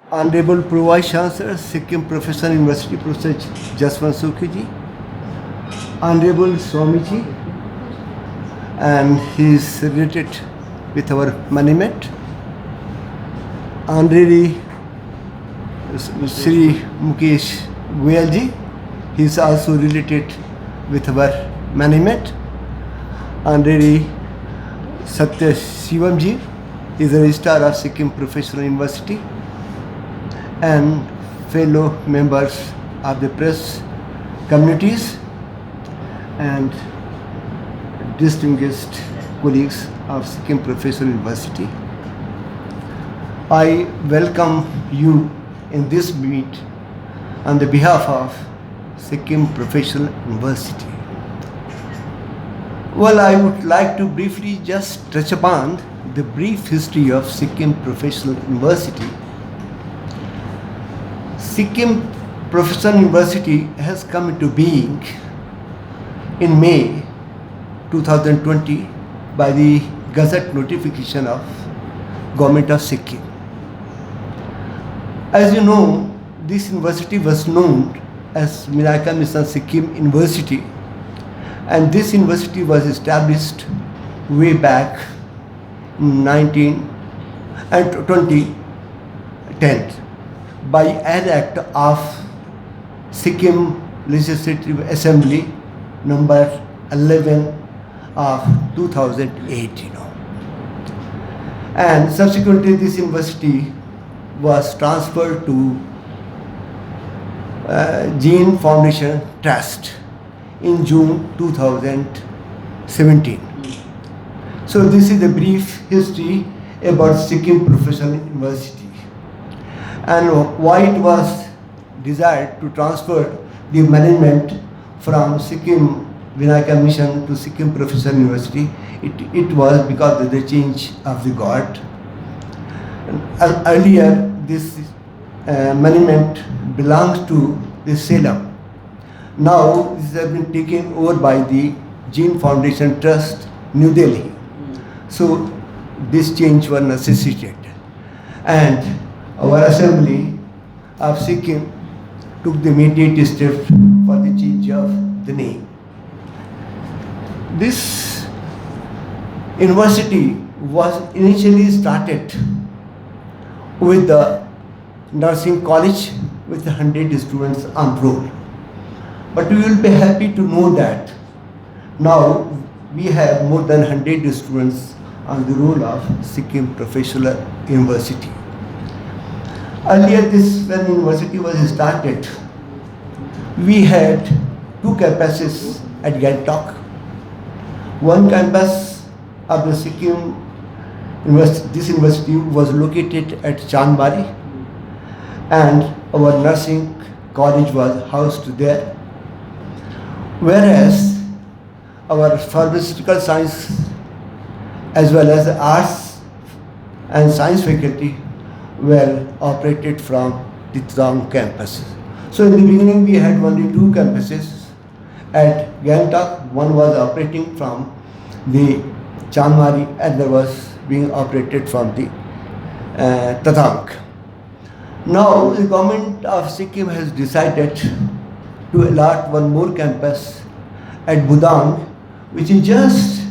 Honorable Pro-Vice Chancellor, Sikkim Professional University, Professor Jaswant Sukhi ji, Honorable Swamiji, and he is related with our monument. Honorary Sri Mukesh Goyal ji, he is also related with our monument. Honorary Satya Shivam ji is the Registrar of Sikkim Professional University, and fellow members of the press communities and distinguished colleagues of Sikkim Professional University. I welcome you in this meet on the behalf of Sikkim Professional University. Well, I would like to briefly just touch upon the brief history of Sikkim Professional University. Sikkim Professional University has come into being in May 2020 by the Gazette notification of Government of Sikkim. As you know, this university was known as Vinayaka Mission Sikkim University, and this university was established way back in 2010 by an act of Sikkim Legislative Assembly number 11 of 2008. And subsequently this university was transferred to Jain Foundation Trust in June 2017. So this is a brief history about Sikkim Professional University and why it was desired to transfer the management from Sikkim Vinayaka Mission to Sikkim Professional University. It was because of the change of the guard. Earlier, this monument belonged to the Salem. Now, this has been taken over by the Jain Foundation Trust, New Delhi. So, this change was necessitated. And our assembly of Sikkim took the immediate step for the change of the name. This university was initially started with the nursing college with 100 students on roll. But we will be happy to know that now we have more than 100 students on the roll of Sikkim Professional University. Earlier, when university was started, we had two campuses at Gangtok. One campus of the Sikkim University, this university was located at Chandbari, and our nursing college was housed there. Whereas our pharmaceutical science as well as arts and science faculty were operated from the Tawang campus. So in the beginning we had only two campuses at Gangtok. One was operating from the Chandmari and there was being operated from the Tawang. Now the government of Sikkim has decided to allot one more campus at Budang, which is just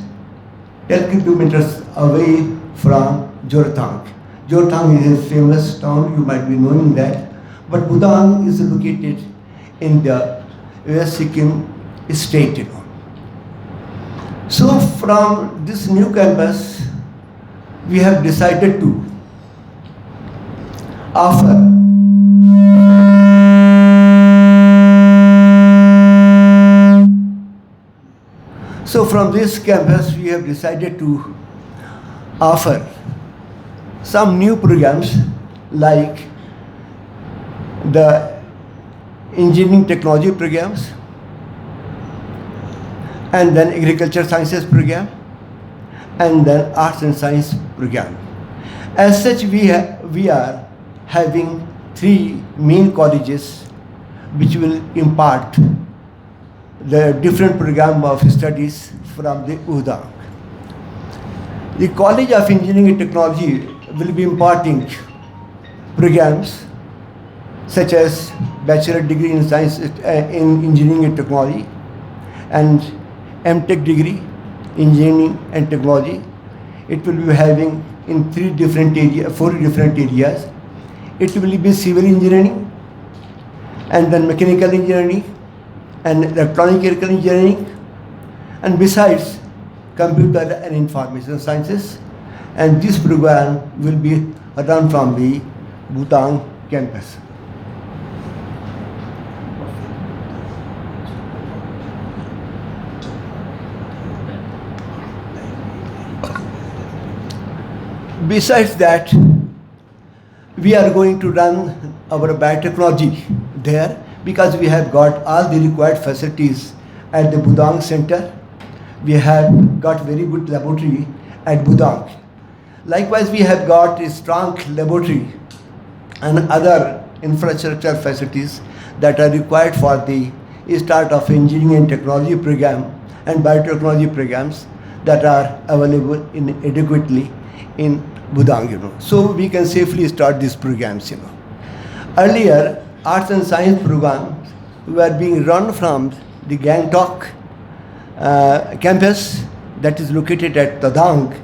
10 kilometers away from Jorthang. Jorthang is a famous town, you might be knowing that, but Budang is located in the West Sikkim state. So from this new campus, we have decided to offer So from this campus, we have decided to offer some new programs like the engineering technology programs and then agriculture sciences program and then arts and science program. As such, we are having three main colleges which will impart the different program of studies from the Udang. The College of Engineering and Technology will be imparting programs such as bachelor degree in science in engineering and technology, and MTech degree engineering and technology. It will be having in four different areas. It will be civil engineering, and then mechanical engineering, and electronic engineering, and besides computer and information sciences. And this program will be run from the Bhutang campus. Besides that, we are going to run our biotechnology there because we have got all the required facilities at the Bhutang Center. We have got very good laboratory at Bhutang. Likewise, we have got a strong laboratory and other infrastructure facilities that are required for the start of engineering and technology program and biotechnology programs that are available adequately in Bhutang, So we can safely start these programs, Earlier, arts and science programs were being run from the Gangtok campus that is located at Tadang.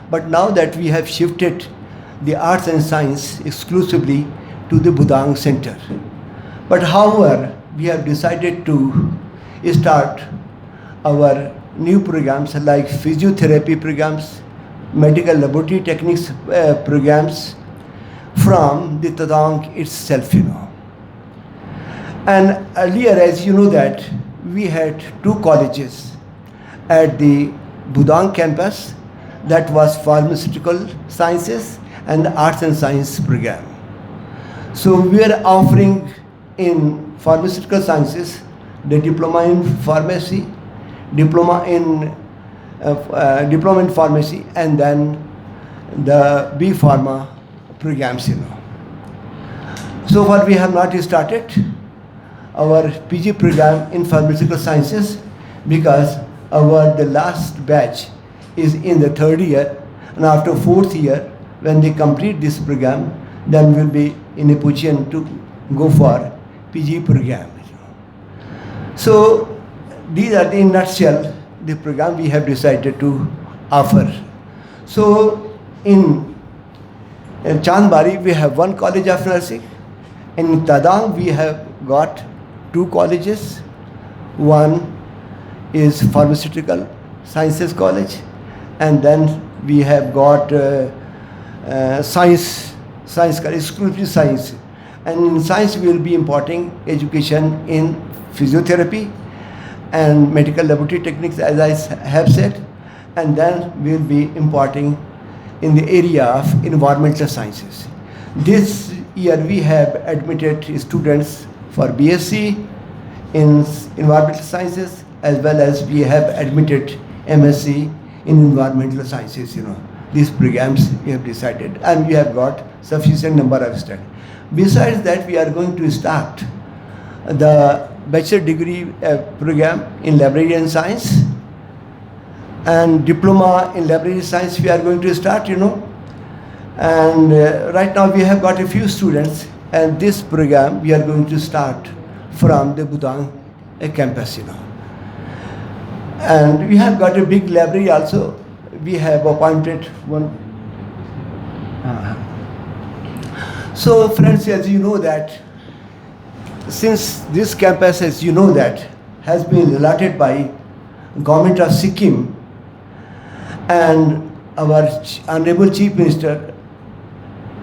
But now that we have shifted the arts and science exclusively to the Bhutang Center. But however, we have decided to start our new programs like physiotherapy programs, medical laboratory techniques programs from the Tadang itself, And earlier, as you know that, we had two colleges at the Bhutang campus, that was pharmaceutical sciences and the arts and science program. So we are offering in pharmaceutical sciences the diploma in pharmacy, diploma in pharmacy, and then the B Pharma programs, So far we have not started our PG program in pharmaceutical sciences because the last batch is in the third year, and after fourth year, when they complete this program, then we'll be in a position to go for PG program. So these are in nutshell the program we have decided to offer. So in Chandbari we have one college of nursing. In Tadang we have got two colleges. One is pharmaceutical sciences college, and then we have got science exclusive science. And in science we will be imparting education in physiotherapy and medical laboratory techniques, as I have said, and then we will be imparting in the area of environmental sciences. This year we have admitted students for BSc in environmental sciences, as well as we have admitted MSc in environmental sciences. These programs we have decided, and we have got sufficient number of students. Besides that, we are going to start the bachelor degree program in library and science, and diploma in library science we are going to start, And right now we have got a few students, and this program we are going to start from the Bhutang campus, And we have got a big library also. We have appointed one. So friends, as you know that, since this campus, as you know that, has been allotted by Government of Sikkim, and our Honorable Chief Minister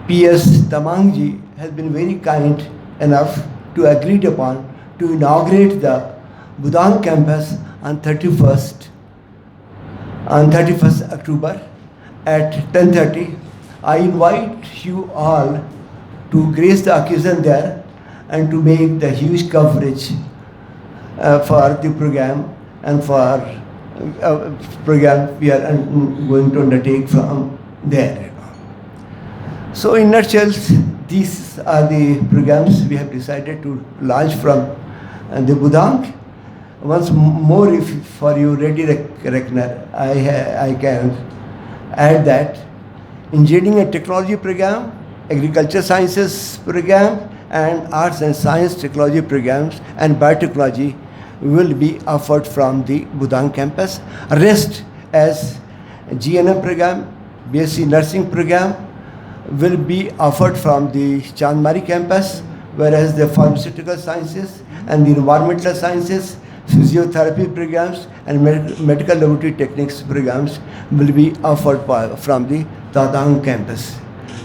P.S. Tamangji has been very kind enough to agree upon to inaugurate the Bhutang campus on 31st October at 10:30. I invite you all to grace the occasion there and to make the huge coverage for the program and for program we are going to undertake from there. So in nutshell, these are the programs we have decided to launch from the Bhutang. Once more, if for you ready reckoner, I can add that engineering and technology program agriculture sciences program and arts and science technology programs and biotechnology will be offered from the Budang campus. Rest as GNM program, BSc nursing program will be offered from the Chandmari campus, whereas the pharmaceutical sciences and the environmental sciences, physiotherapy programs and medical laboratory techniques programs will be offered from the Dadang campus.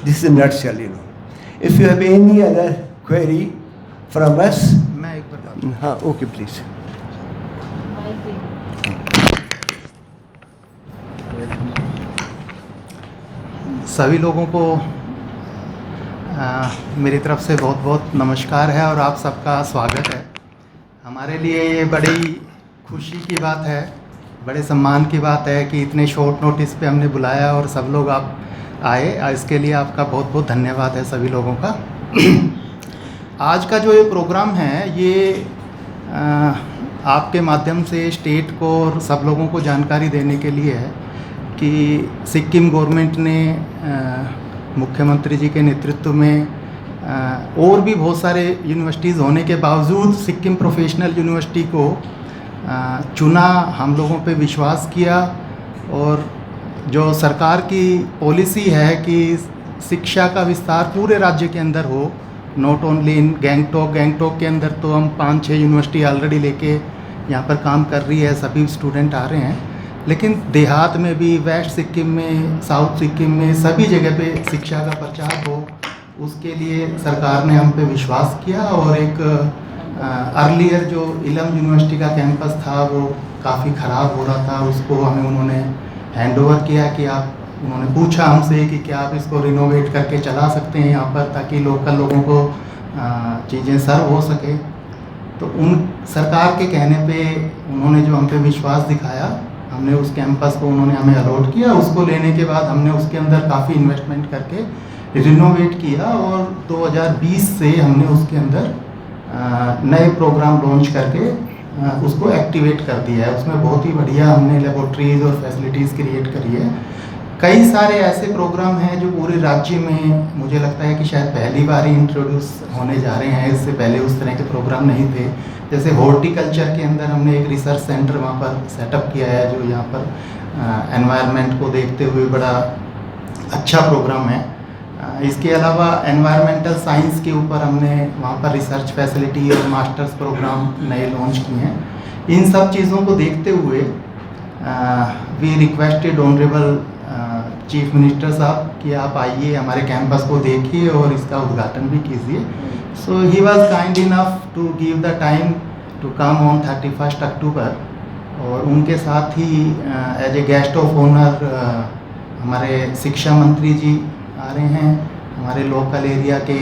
This is a nutshell, you know. If you have any other query from us, okay, please. सभी लोगों को मेरी तरफ से बहुत बहुत नमस्कार है और आप सबका स्वागत है। हमारे लिए ये बड़ी खुशी की बात है, बड़े सम्मान की बात है कि इतने शॉर्ट नोटिस पे हमने बुलाया और सब लोग आप आए। इसके लिए आपका बहुत बहुत धन्यवाद है सभी लोगों का। आज का जो ये प्रोग्राम है ये आपके माध्यम से स्टेट को और सब लोगों को जानकारी देने के लिए है कि सिक्किम गवर्नमेंट ने मुख्यमंत्री जी के नेतृत्व में और भी बहुत सारे यूनिवर्सिटीज़ होने के बावजूद सिक्किम प्रोफेशनल यूनिवर्सिटी को चुना, हम लोगों पे विश्वास किया और जो सरकार की पॉलिसी है कि शिक्षा का विस्तार पूरे राज्य के अंदर हो, नॉट ओनली इन गैंगटॉक के अंदर तो हम 5-6 यूनिवर्सिटी ऑलरेडी लेके यहाँ पर काम कर रही है, सभी स्टूडेंट आ रहे हैं, लेकिन देहात में भी, वेस्ट सिक्किम में, साउथ सिक्किम में, सभी जगह पे शिक्षा का प्रचार हो, उसके लिए सरकार ने हम पे विश्वास किया और एक अर्लियर जो इलम यूनिवर्सिटी का कैंपस था वो काफ़ी ख़राब हो रहा था, उसको हमें उन्होंने हैंडओवर किया कि उन्होंने पूछा हमसे कि क्या आप इसको रिनोवेट करके चला सकते हैं यहाँ पर ताकि लोकल लोगों को चीज़ें सर्व हो सके। तो उन सरकार के कहने पे उन्होंने जो हम पे विश्वास दिखाया, हमने उस कैंपस को उन्होंने हमें अलॉट किया। उसको लेने के बाद हमने उसके अंदर काफ़ी इन्वेस्टमेंट करके रिनोवेट किया और 2020 से हमने उसके अंदर नए प्रोग्राम लॉन्च करके उसको एक्टिवेट कर दिया है। उसमें बहुत ही बढ़िया हमने लेबोरेटरीज़ और फैसिलिटीज़ क्रिएट करी है। कई सारे ऐसे प्रोग्राम हैं जो पूरे राज्य में मुझे लगता है कि शायद पहली बार ही इंट्रोड्यूस होने जा रहे हैं, इससे पहले उस तरह के प्रोग्राम नहीं थे। जैसे हॉर्टिकल्चर के अंदर हमने एक रिसर्च सेंटर वहाँ पर सेटअप किया है जो यहाँ पर एनवायरनमेंट को देखते हुए बड़ा अच्छा प्रोग्राम है। इसके अलावा एनवायरमेंटल साइंस के ऊपर हमने वहाँ पर रिसर्च फैसिलिटी और मास्टर्स प्रोग्राम नए लॉन्च किए हैं। इन सब चीज़ों को देखते हुए we requested honourable chief minister साहब कि आप आइए, हमारे कैंपस को देखिए और इसका उद्घाटन भी कीजिए। So he was kind enough to give the time to come on 31 October और उनके साथ ही as a guest of honour हमारे शिक्षा मंत्री जी आ रहे हैं, हमारे लोकल एरिया के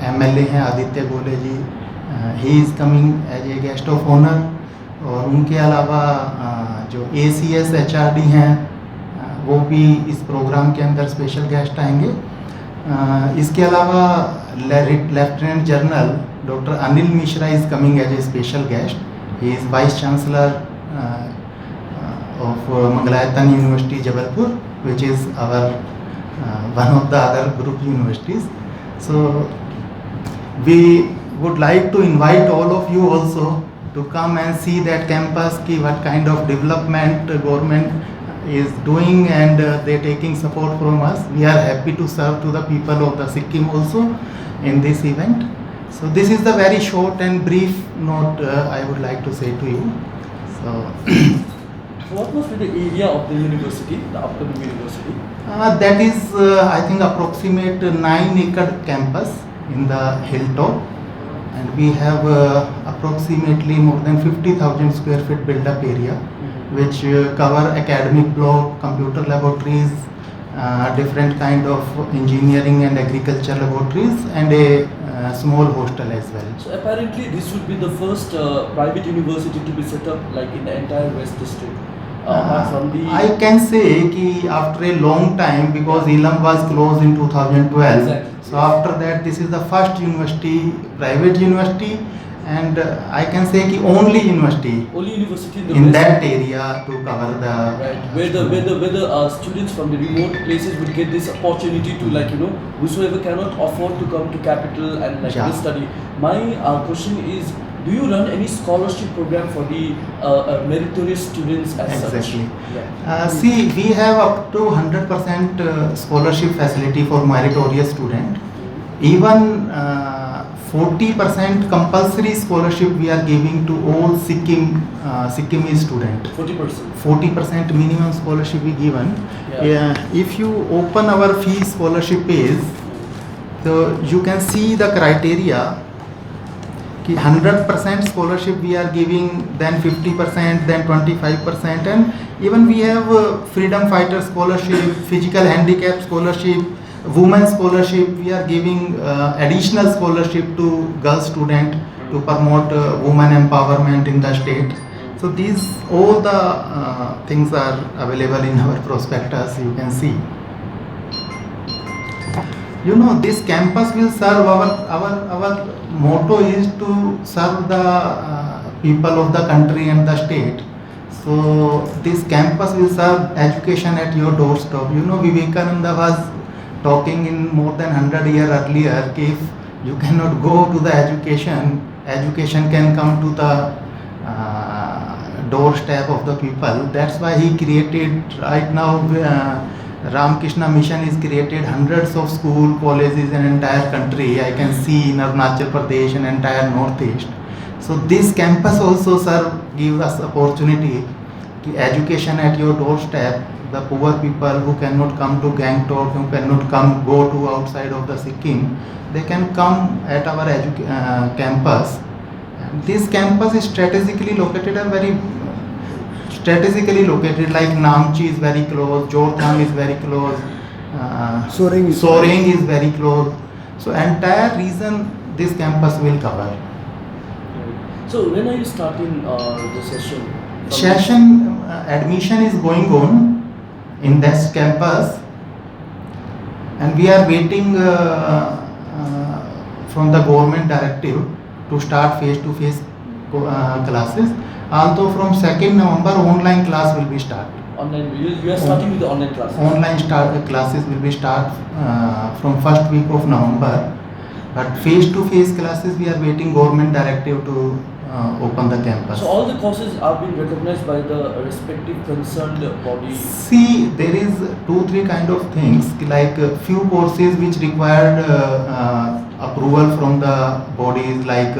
एमएलए हैं Aditya Gole ji, he is coming as a guest of honour और उनके अलावा जो ACS HRD हैं वो भी इस प्रोग्राम के अंदर स्पेशल गेस्ट आएंगे। इसके अलावा lieutenant general doctor Anil Mishra is coming as a special guest. He is vice chancellor of Mangalayatan university Jabalpur which is our one of the other group universities. So we would like to invite all of you also to come and see that campus ki what kind of development government is doing and they taking support from us. We are happy to serve to the people of the Sikkim also in this event. So this is the very short and brief note I would like to say to you. So what must be the area of the university, the upcoming university? That is, I think, approximate 9-acre campus in the hilltop, and we have approximately more than 50,000 square feet built-up area, which cover academic block, computer laboratories, different kind of engineering and agriculture laboratories, and a small hostel as well. So apparently, this would be the first private university to be set up like in the entire West District. I can say कि after a long time, because Ilam was closed in 2012. Exactly. So after that, this is the first university, private university, and I can say कि only university Only university in the in West. that area to cover the Right, where the students from the remote places would get this opportunity to, like, whosoever cannot afford to come to capital and like Yeah. study. My question is, do you run any scholarship program for the meritorious students as Exactly. such? Yeah. See, we have up to 100% scholarship facility for meritorious student. Even 40% compulsory scholarship we are giving to all Sikkimese student. 40%. 40% minimum scholarship we given. Yeah. If you open our fee scholarship page, so you can see the criteria. कि 100% scholarship we are giving, then 50%, then 25%, and even we have freedom fighter scholarship, physical handicap scholarship, women scholarship. We are giving additional scholarship to girl student to promote women empowerment in the state. So these all the things are available in our prospectus. You can see. This campus will serve our motto is to serve the people of the country and the state. So this campus will serve education at your doorstep. Vivekananda was talking in more than 100 years earlier, if you cannot go to the education can come to the doorstep of the people. That's why he created right now Ramakrishna Mission is created hundreds of school, colleges in entire country. I can see in Arunachal Pradesh and entire Northeast. So this campus also gives us opportunity to education at your doorstep. The poor people who cannot come to Gangtok, who cannot go to outside of the Sikkim, they can come at our campus. And this campus is strategically located like Namchi is very close, Jorthang is very close, Soaring is very close. So entire region this campus will cover. So when are you starting the session? Admission is going on in this campus, and we are waiting from the government directive to start face-to-face classes. Although from 2nd November online class will be start. Online, you are starting with the online classes. Online classes will be start from first week of November. But face-to-face classes we are waiting government directive to open the campus. So all the courses are being recognized by the respective concerned bodies. See, there is 2-3 kind of things, like few courses which required approval from the bodies, like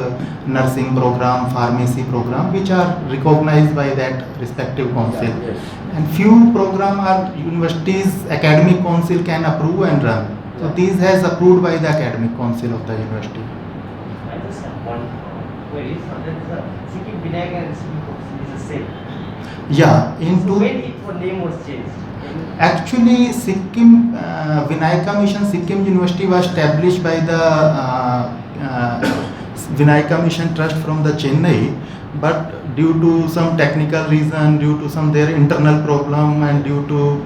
nursing program, pharmacy program, which are recognized by that respective council. Yeah, yes. And few program are universities academic council can approve and run. So Yeah. these has approved by the academic council of the university. I just have one query. So that is the Sikkim Vinayak and Sikkim course is the same. Yeah, So when its name was changed? Actually, Sikkim Vinayaka Mission Sikkim University was established by the Vinayaka Mission Trust from the Chennai, but due to some technical reason, due to some their internal problem, and due to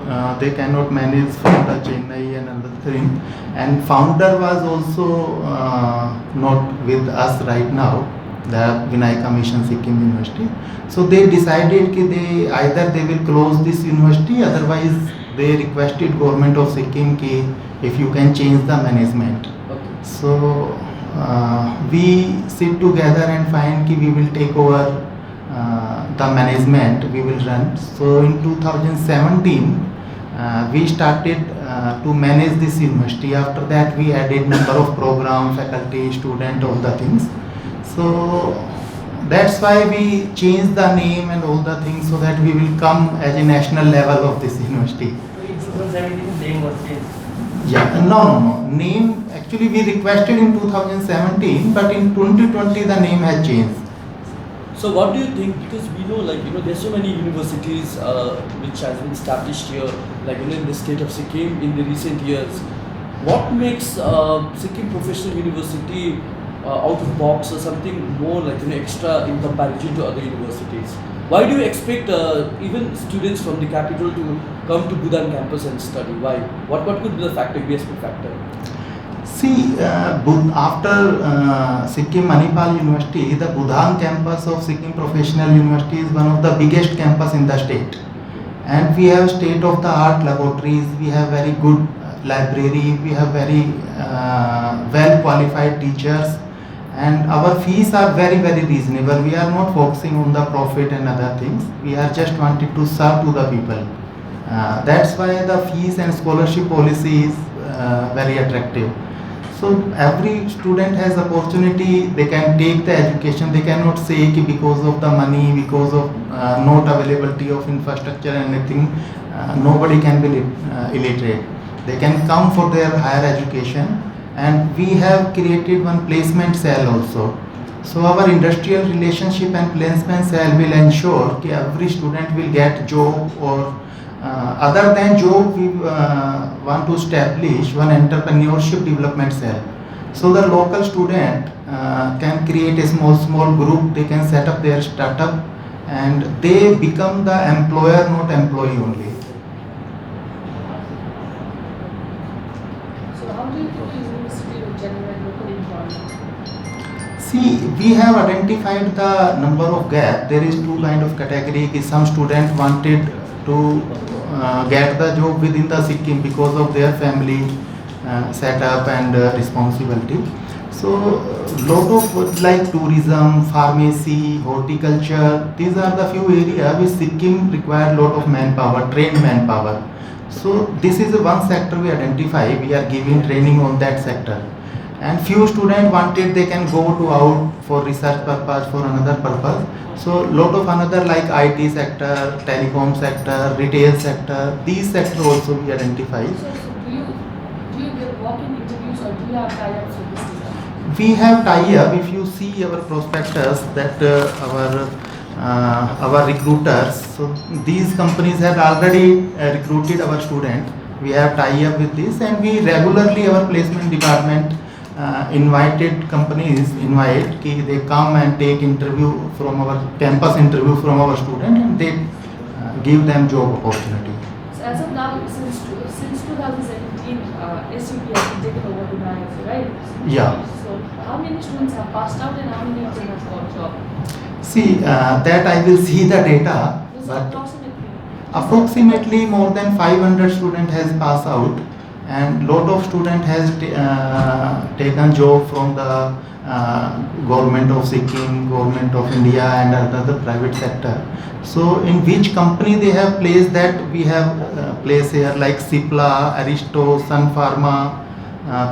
they cannot manage from the Chennai and other thing, and founder was also not with us right now, the Vinayaka Mission Sikkim University. So they decided that they will close this university, otherwise they requested government of Sikkim ki if you can change the management. Okay. So we sit together and find ki we will take over the management, we will run. So in 2017 we started to manage this university. After that we added number of program, faculty, student, all the things. So that's why we changed the name and all the things, so that we will come as a national level of this university. So in 2017 name was changed. Yeah, no. Name, actually we requested in 2017, but in 2020 the name has changed. So what do you think? Because we know, there's so many universities which has been established here, in the state of Sikkim in the recent years. What makes Sikkim Professional University out of box or something more extra in comparison to other universities? Why do you expect even students from the capital to come to Budan campus and study? Why? What could be the factor, USP factor? See, after Sikkim Manipal University, the Budhan campus of Sikkim Professional University is one of the biggest campus in the state. And we have state-of-the-art laboratories, we have very good library, we have very well-qualified teachers, and our fees are very, very reasonable. We are not focusing on the profit and other things. We are just wanting to serve to the people. That's why the fees and scholarship policy is very attractive. So every student has opportunity, they can take the education, they cannot say कि because of the money, because of not availability of infrastructure and anything, nobody can be illiterate. They can come for their higher education, and we have created one placement cell also. So our industrial relationship and placement cell will ensure that every student will get job, or other than job, we want to establish one entrepreneurship development cell. So the local student can create a small group, they can set up their startup, and they become the employer, not employee only. So how do you think the university will generate local employment? See, we have identified the number of gap. There is two kind of category. Some student wanted to get the job within the Sikkim because of their family setup and responsibility. So lot of like tourism, pharmacy, horticulture, these are the few areas which Sikkim require lot of manpower, trained manpower. So this is one sector we identify, we are giving training on that sector. And few students wanted, they can go to out for research purpose, for another purpose. So lot of another like IT sector, telecom sector, retail sector, these sector also we identify. So do you get walk-in interviews or do you have tie-ups with this design? We have tie-up. If you see our prospectus, that our recruiters, so these companies have already recruited our student. We have tie-up with this, and we regularly, our placement department invited companies, कि they come and take interview from our campus interview from our student, and they give them job opportunity. So as of now, since 2017, SUP has been taken over to NIFC, right? Yeah. So how many students have passed out and how many of them have got job? See, that I will see the data, So but approximately. more than 500 student has passed out, and lot of student has taken job from the government of Sikkim, government of India, and other private sector. So in which company they have placed, that we have placed here, like Cipla, Aristo, Sun Pharma,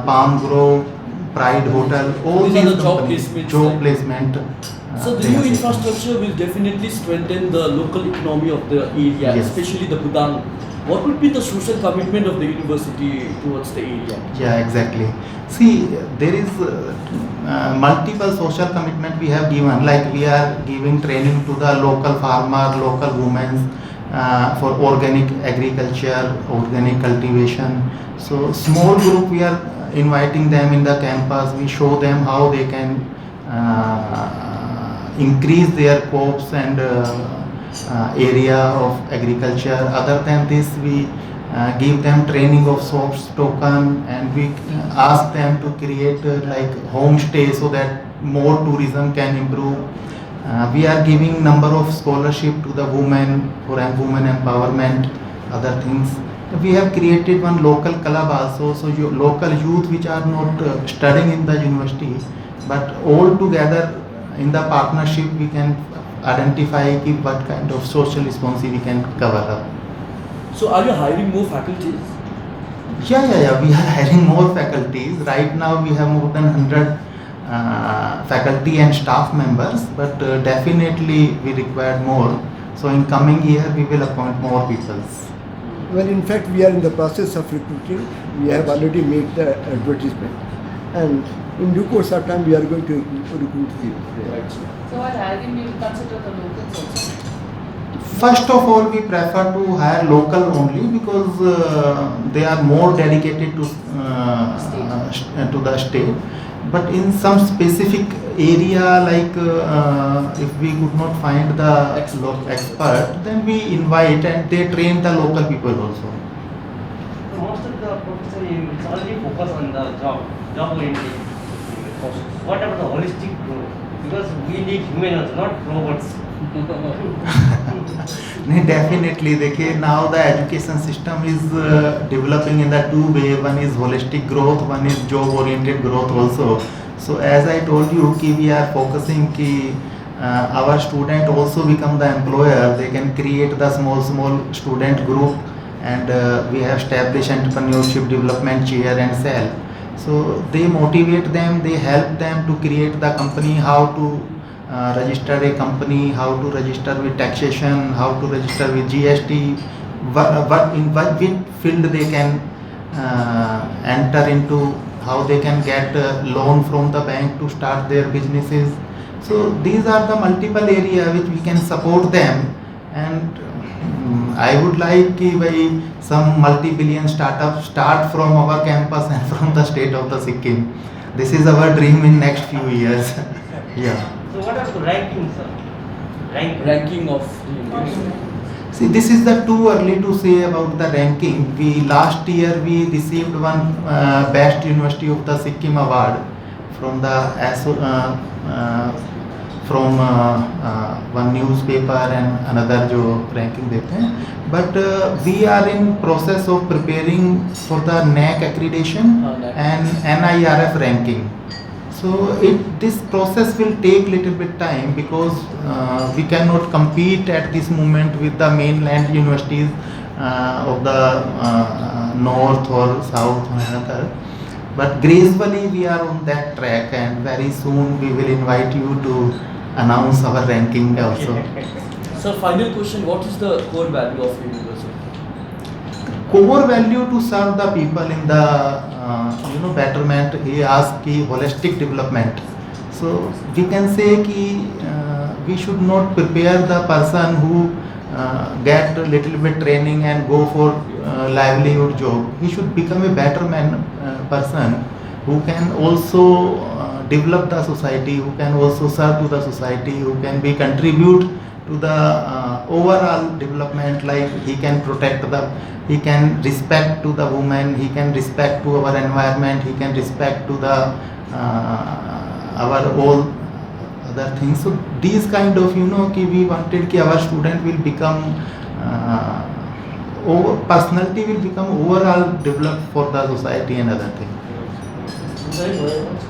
Palm Grove, Pride Hotel, all These are these the job companies, placements, job right? placement. So the they new have taken. infrastructure will definitely strengthen the local economy of the area, Yes. especially the Budang. What would be the social commitment of the university towards the area? Yeah, exactly. See, there is multiple social commitment we have given, like we are giving training to the local farmer, local women for organic agriculture, organic cultivation. So small group, we are inviting them in the campus, we show them how they can increase their crops and area of agriculture. Other than this, we give them training of source token, and we ask them to create like homestay so that more tourism can improve. We are giving number of scholarship to the women for women empowerment, other things. We have created one local club also, so local youth which are not studying in the university, but all together in the partnership we can identify what kind of social responsibility we can cover up. So are you hiring more faculties? Yeah. We are hiring more faculties. Right now we have more than 100 faculty and staff members, but definitely we require more. So in coming year we will appoint more people. Well, in fact, we are in the process of recruiting. We have already made the advertisement, and in due course of time, we are going to recruit people. Right. So while hiring, you consider the locals also. First of all, we prefer to hire local only because they are more dedicated to the state. But in some specific area, like if we could not find the expert, then we invite and they train the local people also. So most of the professor it's only focus on the job oriented courses. What about the holistic growth? Because we need humans, not robots. नहीं, definitely देखिए, now the education system is developing in the two way. One is holistic growth, one is job oriented growth also. So as I told you कि we are focusing कि our student also become the employer. They can create the small student group, and we have established entrepreneurship development chair and cell. So they motivate them, they help them to create the company, how to register a company, how to register with taxation, how to register with GST, what which field they can enter into, how they can get a loan from the bank to start their businesses. So these are the multiple area which we can support them, and I would like कि भाई some multi-billion startups start from our campus and from the state of the Sikkim. This is our dream in next few years. Yeah. So what are the rankings, sir? Ranking of the university. See, this is the too early to say about the ranking. We last year we received one best university of the Sikkim award from the from one newspaper and another जो ranking देते हैं. But we are in process of preparing for the NAC accreditation NAC. and NIRF ranking. So this process will take little bit time because we cannot compete at this moment with the mainland universities of the north or south or another. But gracefully we are on that track, and very soon we will invite you to announce our ranking also. So final question, what is the core value of university? Core value to serve the people in the betterment. He asked ki holistic development. So we can say ki we should not prepare the person who get a little bit training and go for livelihood job. He should become a better person who can also develop the society, who can also serve to the society, who can be contribute to the overall development. Like he can protect he can respect to the woman, he can respect to our environment, he can respect to the our all other things. So these kind of ki we wanted ki our student will become personality will become overall developed for the society and other things. Thank you very much.